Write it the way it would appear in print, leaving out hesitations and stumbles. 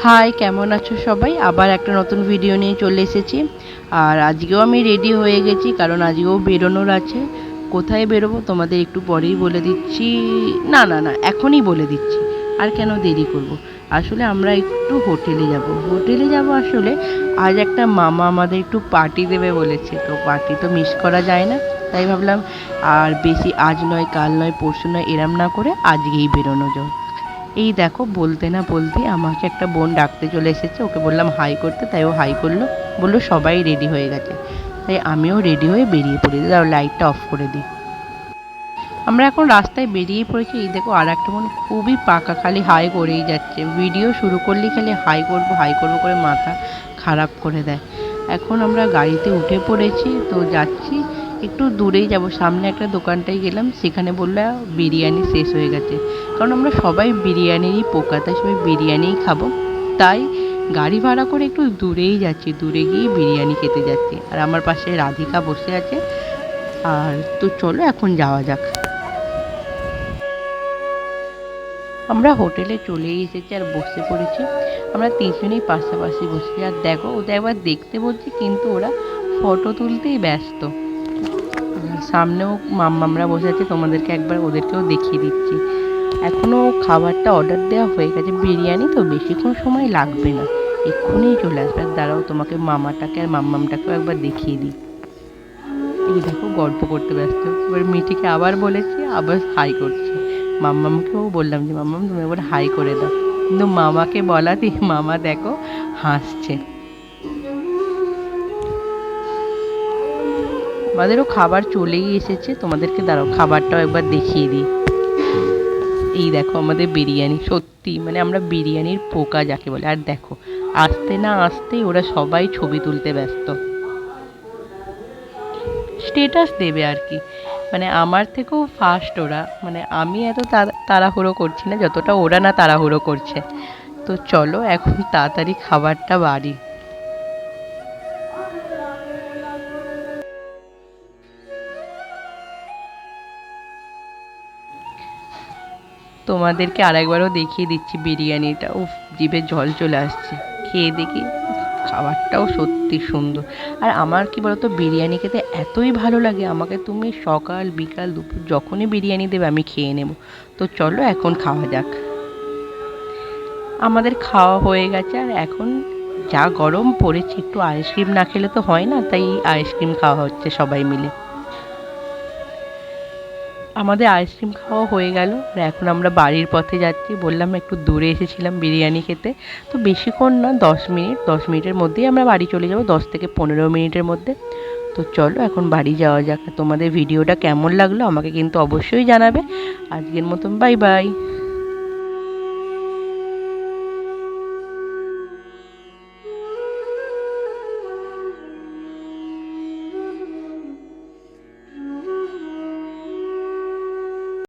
High, কেমন আছো সবাই? আবার একটা নতুন ভিডিও নিয়ে চলে এসেছি। আর আজকেও আমি রেডি হয়ে গেছি, কারণ আজকেও বেরোনোর আছে। কোথায় বেরোবো তোমাদের একটু পরেই বলে দিচ্ছি। না না না, এখনই বলে দিচ্ছি। আর কেন দেরি করব। আসলে আমরা একটু হোটেলে যাব আসলে। আজ একটা মামা আমাদের একটু পার্টি দেবে বলেছে, তো পার্টি তো মিস করা যায় না। তাই ভাবলাম আর বেশি আজ নয় কাল নয় পরশু নয় এরম না করে আজকেই বেরোনো যাও। এই দেখো, বলতে না বলতে আমাকে একটা বোন ডাকতে চলে এসেছে। ওকে বললাম হাই করতে, তাই ও হাই করলো। বললো সবাই রেডি হয়ে গেছে। তাই আমিও রেডি হয়ে বেরিয়ে পড়ি। দাও লাইটটা অফ করে দিই। আমরা এখন রাস্তায় বেরিয়ে পড়েছি। এই দেখো, আর একটা বোন খুবই পাকা, খালি হাই করেই যাচ্ছে। ভিডিও শুরু করলেই খালি হাই করবো করে মাথা খারাপ করে দেয়। এখন আমরা গাড়িতে উঠে পড়েছি, তো যাচ্ছি। একটু দূরেই যাব, সামনে একটা দোকানটায় গেলাম, সেখানে বললো বিরিয়ানি শেষ হয়ে গেছে। কারণ আমরা সবাই বিরিয়ানিরই পোকা, তাই সবাই বিরিয়ানিই খাবো। তাই গাড়ি ভাড়া করে একটু দূরেই যাচ্ছি, দূরে গিয়ে বিরিয়ানি খেতে যাচ্ছি। আর আমার পাশে রাধিকা বসে আছে। আর তো চলো এখন যাওয়া যাক। আমরা হোটেলে চলেই এসেছি আর বসে পড়েছি। আমরা তিনজনেই পাশাপাশি বসেছি। আর দেখো, ওদের একবার দেখতে বলছি, কিন্তু ওরা ফটো তুলতেই ব্যস্ত। আর সামনেও মাম্মামরা বসে আছে, তোমাদেরকে একবার ওদেরকেও দেখিয়ে দিচ্ছি। এখনও খাবারটা অর্ডার দেওয়া হয়ে গেছে। বিরিয়ানি তো বেশিক্ষণ সময় লাগবে না, এক্ষুনি চলে আসবে। আর দাঁড়াও, তোমাকে মামাটাকে আর মাম্মামটাকেও একবার দেখিয়ে দিই। এই দেখো, গল্প করতে ব্যস্ত। এবার মিঠিকে আবার বলেছি, আবার হাই করছে। মাম্মামকেও বললাম যে মাম্মাম তুমি একবার হাই করে দাও, কিন্তু মামাকে বলাতে মামা দেখো হাসছে। আমাদেরও খাবার চলেই এসেছে, তোমাদেরকে দাঁড়াও খাবারটাও একবার দেখিয়ে দিই। এই দেখো আমাদের বিরিয়ানি। সত্যি মানে আমরা বিরিয়ানির পোকা যাকে বলে। আর দেখো, আসতে না আসতেই ওরা সবাই ছবি তুলতে ব্যস্ত। স্টেটাস দেবে আর কি। মানে আমার থেকেও ফাস্ট ওরা। মানে আমি এত তাড়াহুড়ো করছি না, যতটা ওরা না তাড়াহুড়ো করছে। তো চলো এখন তাড়াতাড়ি খাবারটা বাড়ি। তোমাদেরকে আরেকবারও দেখিয়ে দিচ্ছি বিরিয়ানিটা। উফ, জিভে জল চলে আসছে। খেয়ে দেখি। খাবারটাও সত্যি সুন্দর। আর আমার কি বলতো, বিরিয়ানি খেতে এতই ভালো লাগে, আমাকে তুমি সকাল বিকাল দুপুর যখনই বিরিয়ানি দেবে আমি খেয়ে নেব। তো চলো এখন খাওয়া যাক। আমাদের খাওয়া হয়ে গেছে। আর এখন যা গরম পড়েছে, একটু আইসক্রিম না খেলে তো হয় না, তাই আইসক্রিম খাওয়া হচ্ছে সবাই মিলে। আমাদের আইসক্রিম খাওয়া হয়ে গেল। আর এখন আমরা বাড়ির পথে যাচ্ছি। বললাম একটু দূরে এসেছিলাম বিরিয়ানি খেতে। তো বেশিক্ষণ না, 10 মিনিট, 10 মিনিটের মধ্যেই আমরা বাড়ি চলে যাব, 10 থেকে 15 মিনিটের মধ্যে। তো চলো এখন বাড়ি যাওয়া যাক। তোমাদের ভিডিওটা কেমন লাগলো আমাকে কিন্তু অবশ্যই জানাবে। আজকের মতন বাই বাই।